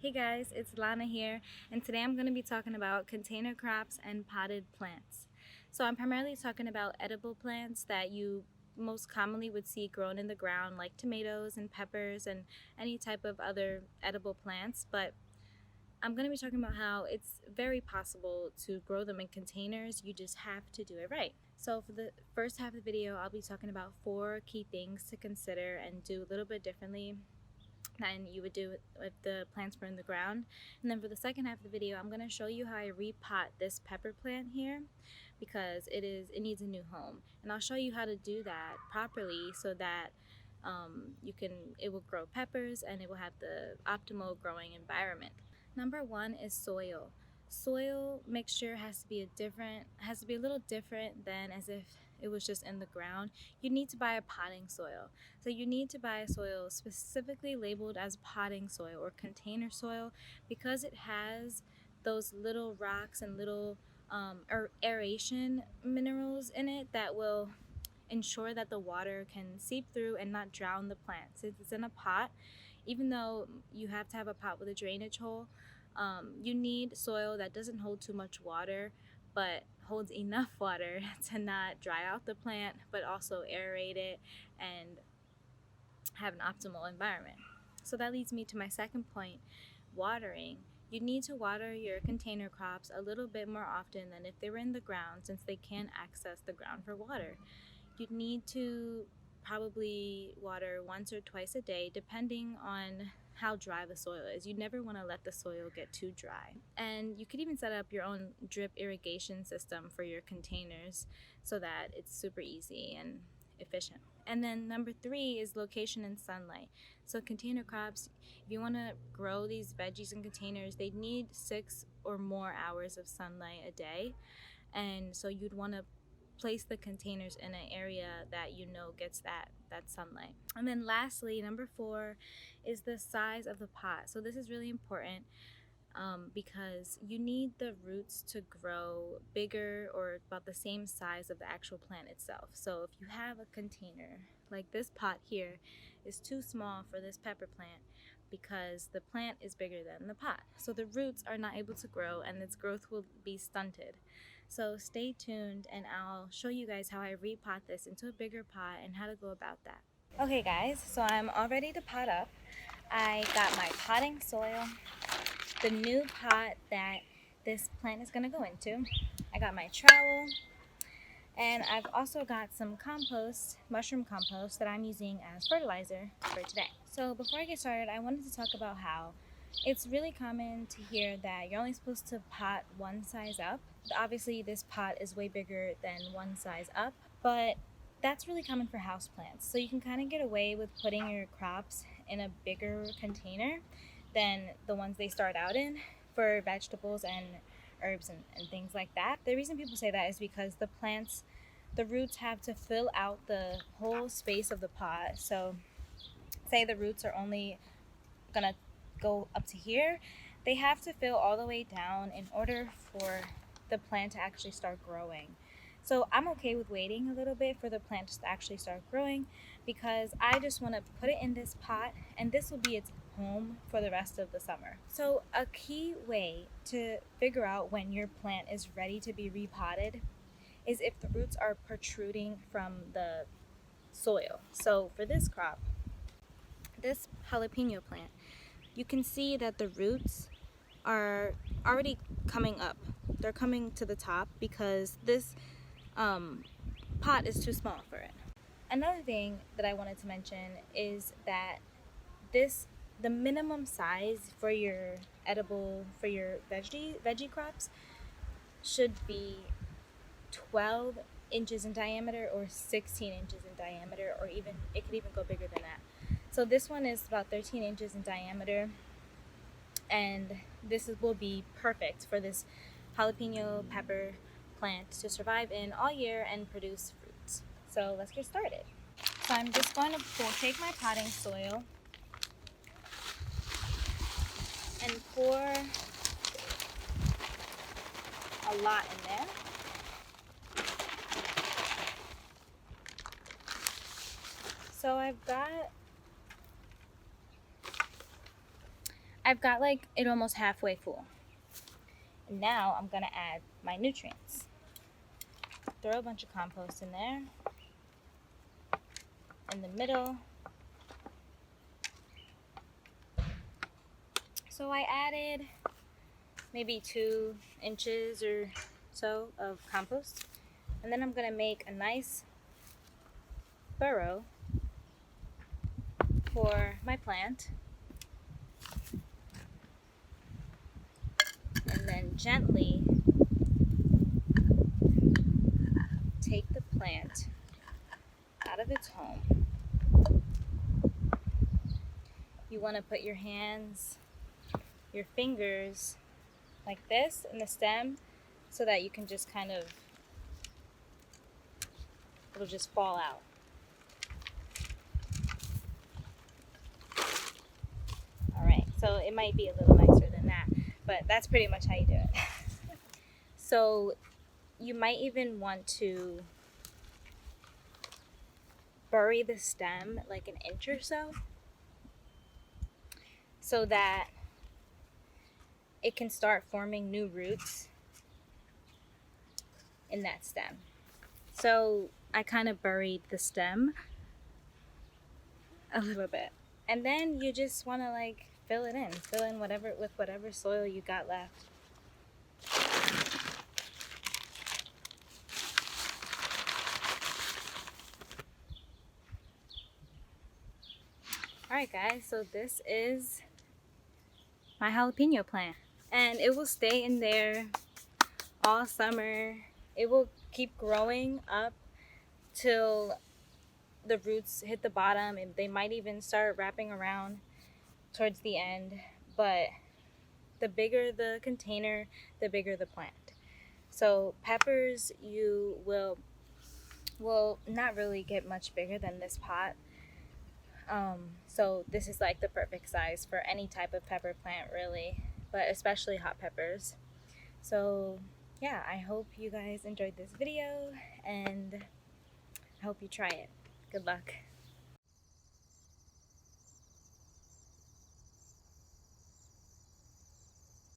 Hey guys, it's Lana here, and today I'm going to be talking about container crops and potted plants. So I'm primarily talking about edible plants that you most commonly would see grown in the ground, like tomatoes and peppers and any type of other edible plants, but I'm going to be talking about how it's very possible to grow them in containers. You just have to do it right. So for the first half of the video, I'll be talking about 4 key things to consider and do a little bit differently than you would do if the plants were in the ground. And then for the second half of the video, I'm going to show you how I repot this pepper plant here because it needs a new home. And I'll show you how to do that properly so that it will grow peppers and it will have the optimal growing environment. Number 1 is soil. Soil mixture has to be a little different than as if it was just in the ground. You need to buy a potting soil. So you need to buy a soil specifically labeled as potting soil or container soil because it has those little rocks and little aeration minerals in it that will ensure that the water can seep through and not drown the plant. Since it's in a pot, even though you have to have a pot with a drainage hole, you need soil that doesn't hold too much water but holds enough water to not dry out the plant but also aerate it and have an optimal environment. So that leads me to my second point, watering. You need to water your container crops a little bit more often than if they were in the ground since they can't access the ground for water. You need to probably water once or twice a day depending on how dry the soil is. You never want to let the soil get too dry. And you could even set up your own drip irrigation system for your containers so that it's super easy and efficient. And then number 3 is location and sunlight. So container crops, if you want to grow these veggies in containers, they need 6 or more hours of sunlight a day. And so you'd want to place the containers in an area that you know gets that sunlight. And then lastly, number 4 is the size of the pot. So this is really important because you need the roots to grow bigger or about the same size of the actual plant itself. So if you have a container like this pot here is too small for this pepper plant because the plant is bigger than the pot. So the roots are not able to grow and its growth will be stunted. So stay tuned and I'll show you guys how I repot this into a bigger pot and how to go about that. Okay guys, so I'm all ready to pot up. I got my potting soil, the new pot that this plant is going to go into. I got my trowel, and I've also got some compost, mushroom compost, that I'm using as fertilizer for today. So before I get started, I wanted to talk about how it's really common to hear that you're only supposed to pot one size up. Obviously, this pot is way bigger than one size up, but that's really common for houseplants. So you can kind of get away with putting your crops in a bigger container than the ones they start out in for vegetables and herbs and things like that. The reason people say that is because the roots have to fill out the whole space of the pot. So say the roots are only gonna go up to here, they have to fill all the way down in order for the plant to actually start growing. So I'm okay with waiting a little bit for the plant to actually start growing because I just want to put it in this pot and this will be its home for the rest of the summer. So a key way to figure out when your plant is ready to be repotted is if the roots are protruding from the soil. So for this crop, this jalapeno plant, you can see that the roots are already coming up. They're coming to the top because this pot is too small for it. Another thing that I wanted to mention is that the minimum size for your veggie crops should be 12 inches in diameter or 16 inches in diameter, or even it could even go bigger than that. So this one is about 13 inches in diameter, and will be perfect for this jalapeno pepper plant to survive in all year and produce fruits. So let's get started. So I'm just going to take my potting soil and pour a lot in there. So I've got I've got like it almost halfway full. And now I'm gonna add my nutrients. Throw a bunch of compost in there. In the middle. So I added maybe 2 inches or so of compost. And then I'm gonna make a nice burrow for my plant. And then gently take the plant out of its home. You want to put your hands, your fingers like this in the stem so that you can just kind of, it'll just fall out. Alright, so it might be a little nicer than that, but that's pretty much how you do it. So you might even want to bury the stem like an inch or so that it can start forming new roots in that stem. So I kind of buried the stem a little bit. And then you just want to like fill in with whatever soil you got left. Alright guys, so this is my jalapeno plant. And it will stay in there all summer. It will keep growing up till the roots hit the bottom, and they might even start wrapping around towards the end. But the bigger the container, the bigger the plant. So peppers, you will not really get much bigger than this pot. So this is like the perfect size for any type of pepper plant really, but especially hot peppers. So yeah, I hope you guys enjoyed this video, and I hope you try it. Good luck.